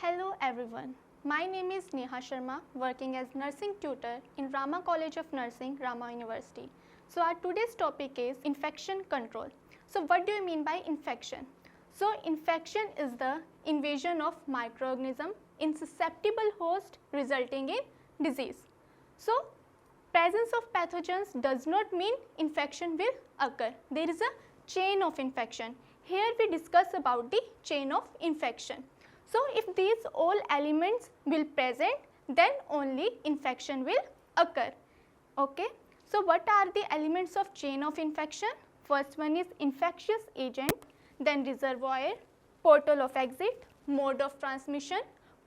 Hello everyone, my name is Neha Sharma, working as nursing tutor in Rama College of Nursing, Rama University. So our today's topic is infection control. So what do you mean by infection? So infection is the invasion of microorganism in susceptible host resulting in disease. So presence of pathogens does not mean infection will occur. There is a chain of infection. Here we discuss about the chain of infection. So if these all elements will present, then only infection will occur. Okay. So what are the elements of chain of infection? First one is infectious agent, then reservoir, portal of exit, mode of transmission,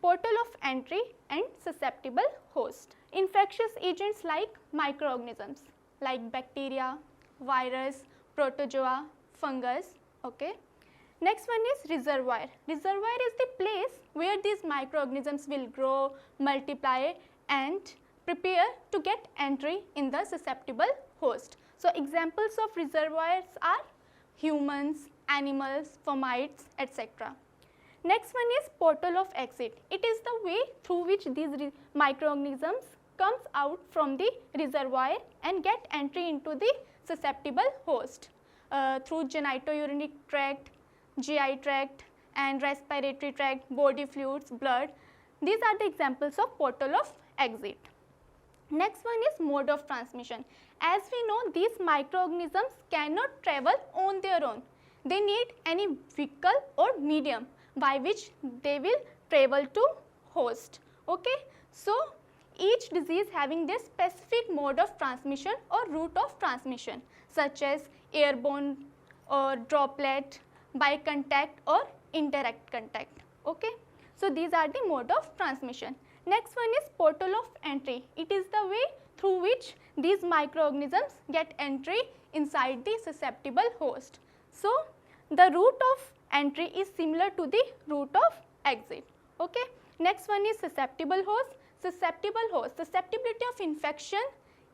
portal of entry and susceptible host. Infectious agents like microorganisms like bacteria, virus, protozoa, fungus. Okay. Next one is reservoir. Reservoir is the place where these microorganisms will grow, multiply and prepare to get entry in the susceptible host. So examples of reservoirs are humans, animals, fomites, etc. Next one is portal of exit. It is the way through which these microorganisms comes out from the reservoir and get entry into the susceptible host through genitourinary tract, GI tract and respiratory tract, body fluids, blood. These are the examples of portal of exit. Next one is mode of transmission. As we know, these microorganisms cannot travel on their own. They need any vehicle or medium by which they will travel to host. Okay. So each disease having their specific mode of transmission or route of transmission, such as airborne or droplet, by contact or indirect contact. Okay. So these are the mode of transmission. Next one is portal of entry. It is the way through which these microorganisms get entry inside the susceptible host. So the route of entry is similar to the route of exit. Okay. Next one is susceptible host. Susceptible host. Susceptibility of infection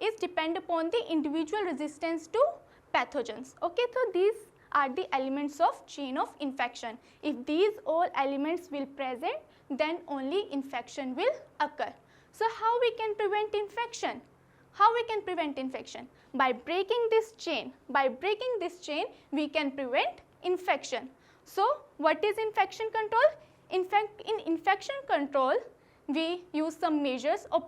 is depend upon the individual resistance to pathogens. Okay. So these are the elements of chain of infection. If these all elements will present, then only infection will occur. So how we can prevent infection? How we can prevent infection? By breaking this chain. By breaking this chain, we can prevent infection. So what is infection control? In fact, in infection control, we use some measures or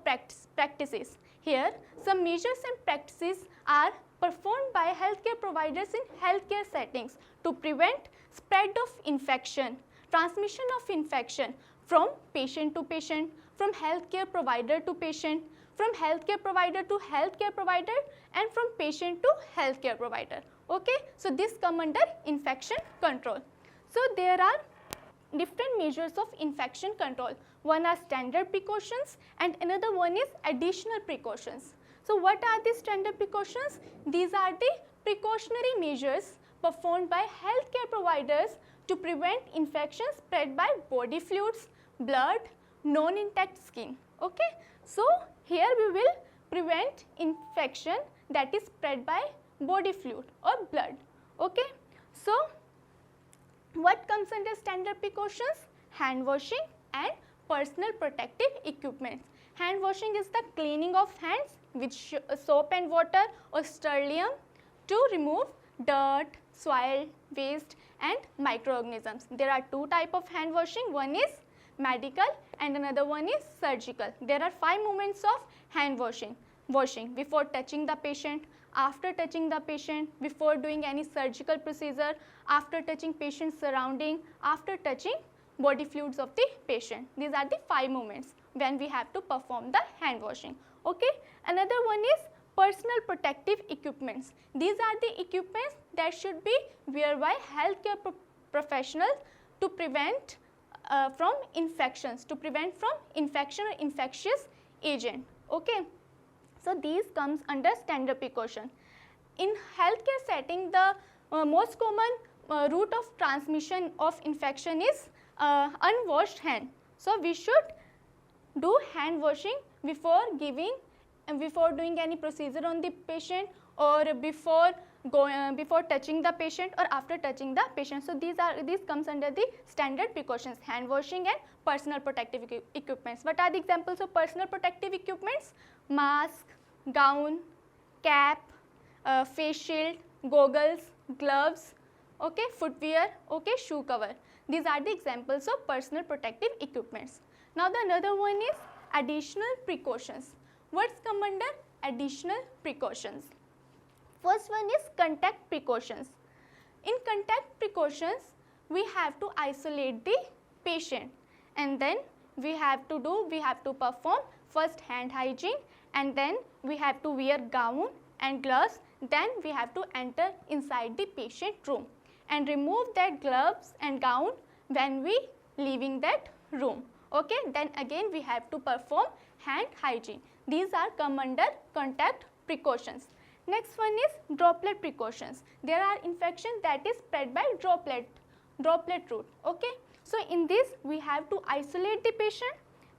practices. Here, some measures and practices are performed by healthcare providers in healthcare settings to prevent spread of infection, transmission of infection from patient to patient, from healthcare provider to patient, from healthcare provider to healthcare provider and from patient to healthcare provider. Okay. So this come under infection control. So there are different measures of infection control. One are standard precautions and another one is additional precautions. So what are the standard precautions? These are the precautionary measures performed by healthcare providers to prevent infection spread by body fluids, blood, non-intact skin. Okay. So here we will prevent infection that is spread by body fluid or blood. Okay. So what comes under standard precautions? Hand washing and personal protective equipment. Hand washing is the cleaning of hands with soap and water or sterilium to remove dirt, soil, waste and microorganisms. There are two types of hand washing. One is medical and another one is surgical. There are 5 movements of hand washing. Washing before touching the patient, after touching the patient, before doing any surgical procedure, after touching patient's surrounding, after touching body fluids of the patient. These are the 5 movements when we have to perform the hand washing. Okay. Another one is personal protective equipments. These are the equipments that should be worn by healthcare professionals to prevent from infections, to prevent from infection or infectious agent. Okay. So these comes under standard precaution. In healthcare setting, the most common route of transmission of infection is unwashed hand. So we should do hand washing before giving and before doing any procedure on the patient or before before touching the patient or after touching the patient. So these comes under the standard precautions, hand washing and personal protective equipments. What are the examples of personal protective equipments? Mask, gown, cap, face shield, goggles, gloves, okay, footwear, okay, shoe cover. These are the examples of personal protective equipments. Now the another one is additional precautions. What's come under additional precautions? First one is contact precautions. In contact precautions, we have to isolate the patient, and then we have to perform first hand hygiene, and then we have to wear gown and gloves, then we have to enter inside the patient room and remove that gloves and gown when we leaving that room. Okay, then again we have to perform hand hygiene. These are come under contact precautions. Next one is droplet precautions. There are infections that is spread by droplet route. Okay, so in this we have to isolate the patient,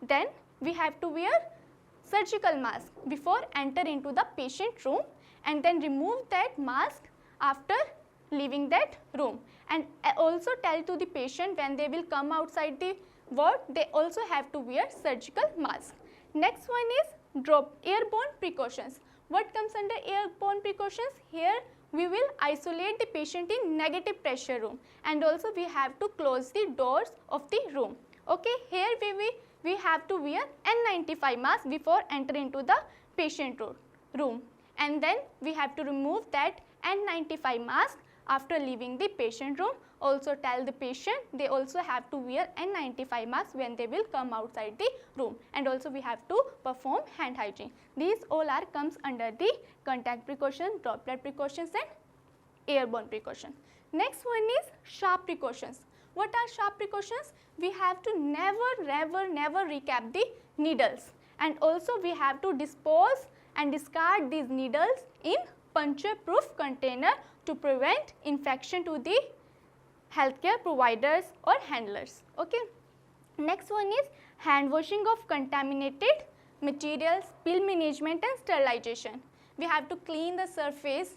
then we have to wear surgical mask before enter into the patient room, and then remove that mask after leaving that room, and also tell to the patient when they will come outside the ward, they also have to wear surgical mask. Next one is airborne precautions. What comes under airborne precautions? Here we will isolate the patient in negative pressure room, and also we have to close the doors of the room. Okay, here we have to wear N95 mask before enter into the patient room, and then we have to remove that N95 mask after leaving the patient room. Also tell the patient they also have to wear N95 mask when they will come outside the room, and also we have to perform hand hygiene. These all are comes under the contact precautions, droplet precautions and airborne precaution. Next one is sharp precautions. What are sharp precautions? We have to never recap the needles, and also we have to dispose and discard these needles in puncture proof container to prevent infection to the healthcare providers or handlers. Okay. Next one is hand washing of contaminated materials, spill management and sterilization. We have to clean the surface,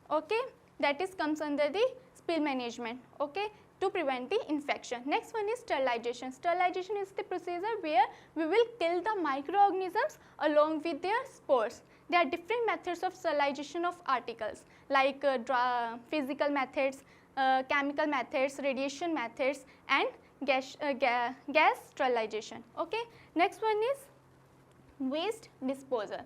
okay, that is comes under the spill management, okay, to prevent the infection. Next one is sterilization. Sterilization is the procedure where we will kill the microorganisms along with their spores. There are different methods of sterilization of articles like physical methods, chemical methods, radiation methods and gas sterilization. Okay. Next one is waste disposal.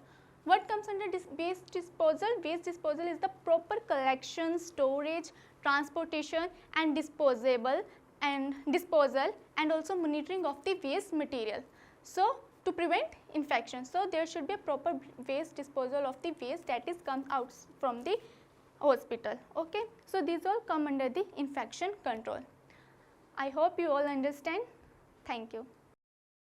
What comes under waste disposal? Waste disposal is the proper collection, storage, transportation and disposal and also monitoring of the waste material, so to prevent infection. So there should be a proper waste disposal of the waste that is comes out from the hospital. Okay. So these all come under the infection control. I hope you all understand. Thank you.